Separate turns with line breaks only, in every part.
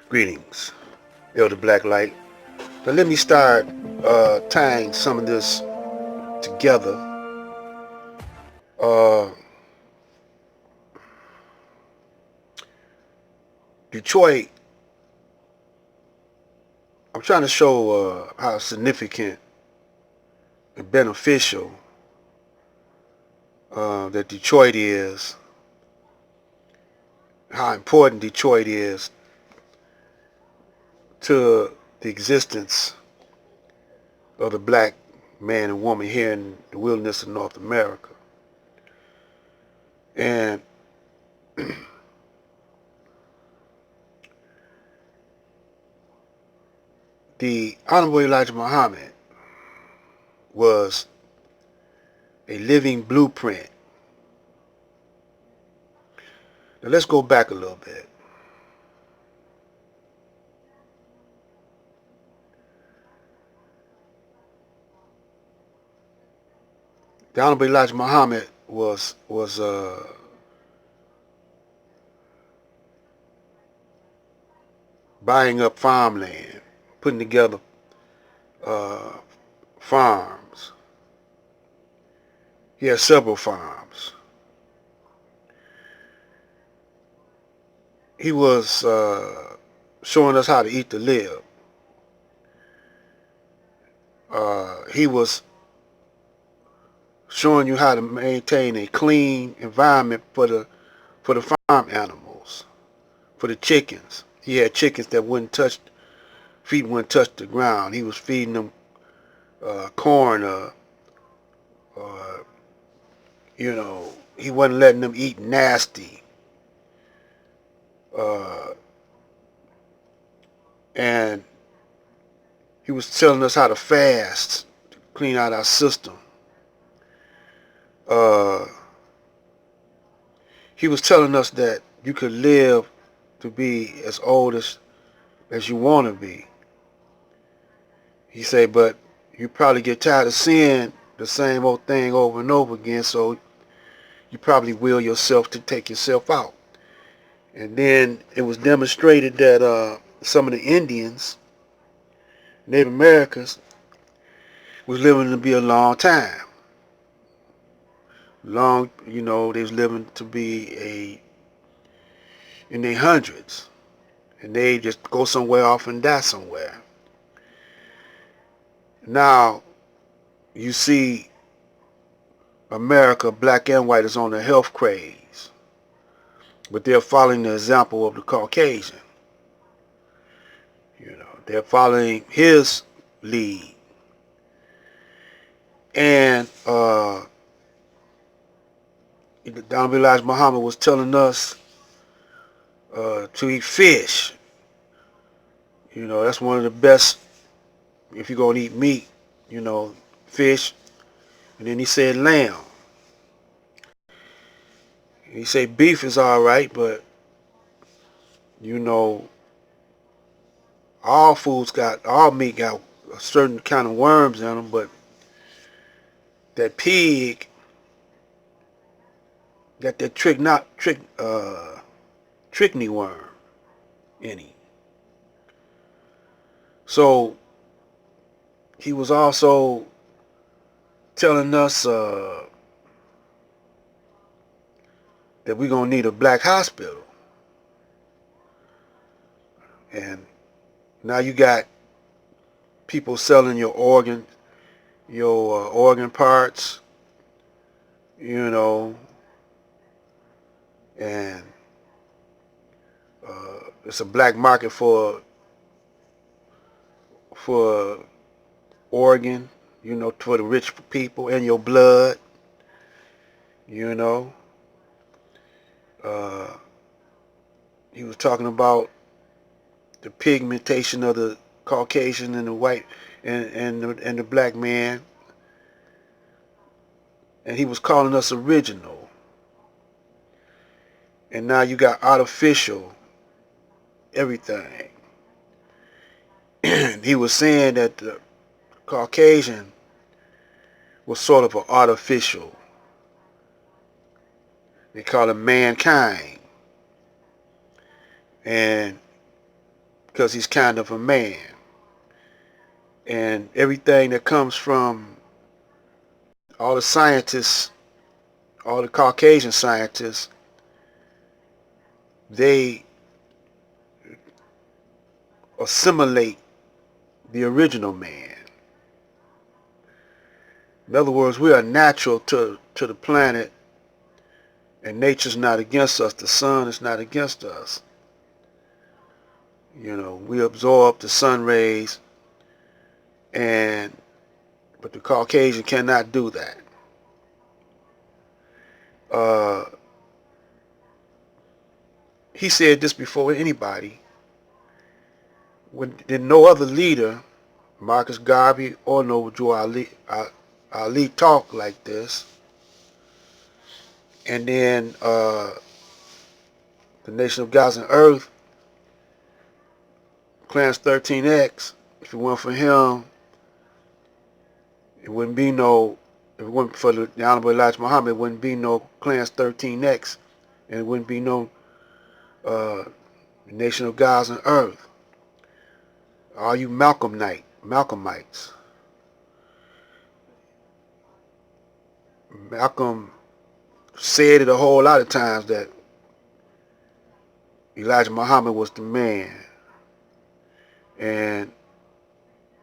Greetings, Elder Blacklight. Now let me start tying some of this together. Uh, Detroit, I'm trying to show how significant and beneficial that Detroit is, how important Detroit is to the existence of the black man and woman here in the wilderness of North America. And the Honorable Elijah Muhammad was a living blueprint. Now let's go back a little bit. The Honorable Elijah Muhammad was buying up farmland, putting together uh, farms. He had several farms. He was showing us how to eat to live. He was showing you how to maintain a clean environment for the farm animals, for the chickens. He had chickens that feet wouldn't touch the ground. He was feeding them corn, you know, he wasn't letting them eat nasty. Uh, and he was telling us how to fast, to clean out our system. Uh, he was telling us that you could live to be as old as you want to be. He said, but you probably get tired of seeing the same old thing over and over again, so you probably will yourself to take yourself out. And then it was demonstrated that some of the Indians, Native Americans, was living to be a long time. They was living to be in their hundreds. And they just go somewhere off and die somewhere. Now, you see America, black and white, is on a health craze. But they're following the example of the Caucasian. They're following his lead. And Don Elijah Muhammad was telling us to eat fish. That's one of the best if you're going to eat meat, fish. And then he said lamb. He said beef is all right, but, you know, all meat got a certain kind of worms in them, but that pig got that trichiny worm in him. So he was also telling us that we're gonna need a black hospital, and now you got people selling your organ parts, and it's a black market for organ, for the rich people and your blood, you know. Uh, he was talking about the pigmentation of the Caucasian and the white and the black man, and he was calling us original. And now you got artificial everything. He was saying that the Caucasian was sort of an artificial. They call him mankind. And because he's kind of a man. And everything that comes from all the scientists, all the Caucasian scientists, they assimilate the original man. In other words, we are natural to the planet, and nature's not against us. The sun is not against us. You know, we absorb the sun rays, but the Caucasian cannot do that. He said this before anybody. When did no other leader, Marcus Garvey or Noble Ali talk like this. And then the Nation of Gods and Earth, Clarence 13X, if it weren't for him, it wouldn't be no, if it wasn't for the Honorable Elijah Muhammad, it wouldn't be no Clarence 13X, and it wouldn't be no Nation of Gods and Earth. All you Malcolmites. Malcolm said it a whole lot of times that Elijah Muhammad was the man. And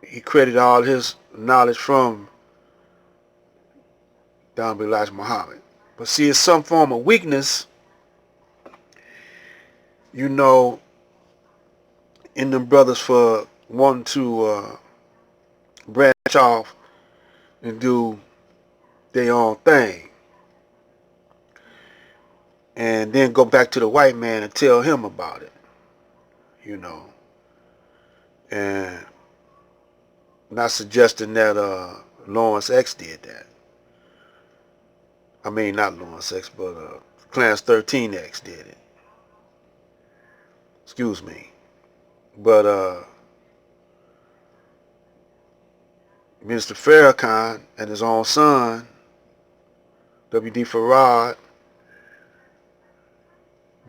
he credited all his knowledge from Honorable Elijah Muhammad. But see, it's some form of weakness, you know, in them brothers for wanting to branch off and do their own thing. And then go back to the white man and tell him about it, you know. And not suggesting that Lawrence X did that. I mean, not Lawrence X, but Clarence 13X did it. Excuse me. But Minister Farrakhan and his own son, W.D. Farad,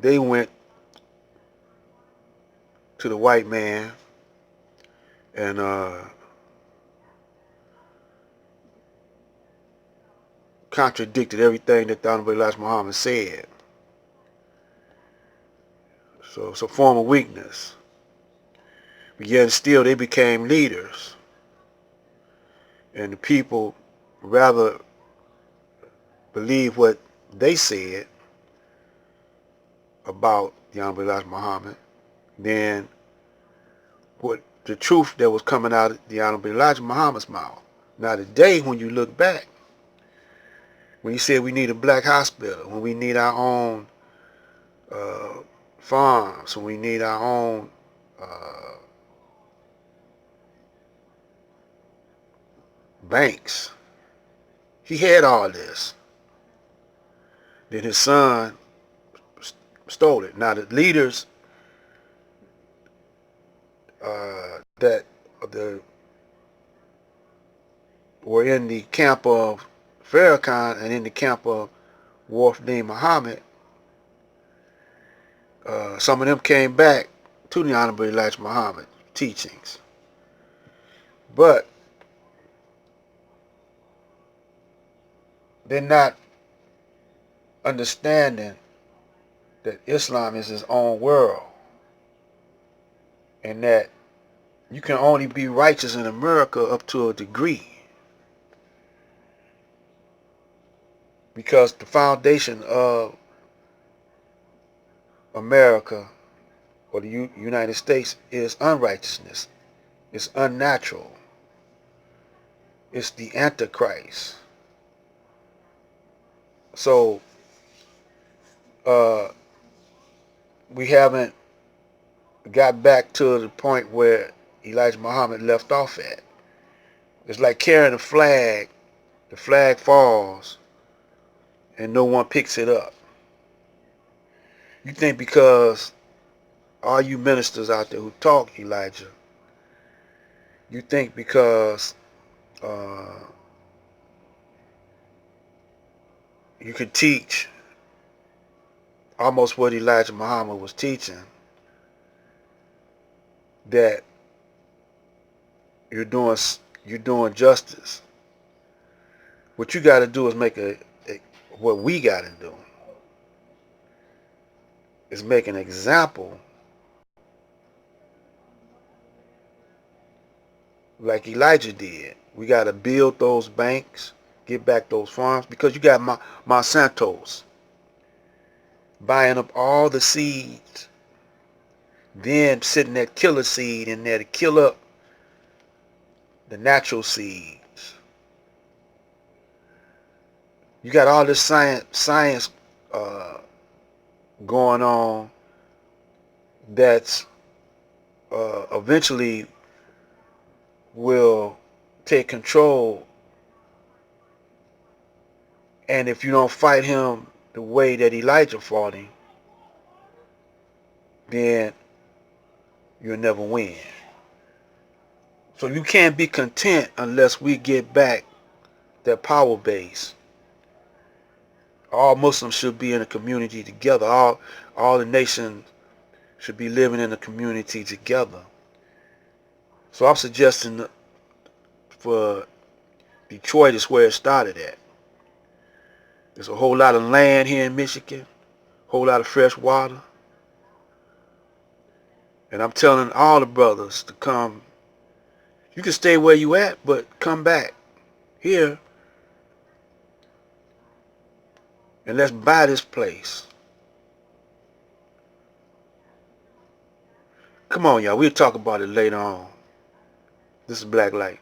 they went to the white man and contradicted everything that the Honorable Elijah Muhammad said. So it's a form of weakness. But yet still they became leaders. And the people rather believe what they said about the Honorable Elijah Muhammad than what the truth that was coming out of the Honorable Elijah Muhammad's mouth. Now today, when you look back, when he said we need a black hospital, when we need our own farms, when we need our own banks, he had all this. Then his son stole it. Now the leaders that were in the camp of Farrakhan and in the camp of Wafd Muhammad, some of them came back to the Honorable Elijah Muhammad teachings. But they're not understanding that Islam is his own world and that you can only be righteous in America up to a degree. Because the foundation of America or the United States is unrighteousness. It's unnatural. It's the Antichrist. So we haven't got back to the point where Elijah Muhammad left off at. It's like carrying a flag. The flag falls and no one picks it up. You think because all you ministers out there who talk Elijah, you think because you could teach almost what Elijah Muhammad was teaching, that you're doing justice. What you got to do is what we got to do is make an example like Elijah did. We got to build those banks, get back those farms, because you got Monsanto's buying up all the seeds, then sitting that killer seed in there to kill up the natural seeds. You got all this science going on that's eventually will take control. And if you don't fight him the way that Elijah fought him, then you'll never win. So you can't be content unless we get back that power base. All Muslims should be in a community together. All the nations should be living in a community together. So I'm suggesting for Detroit is where it started at. There's a whole lot of land here in Michigan, a whole lot of fresh water. And I'm telling all the brothers to come. You can stay where you at, but come back here and let's buy this place. Come on, y'all. We'll talk about it later on. This is Black Light.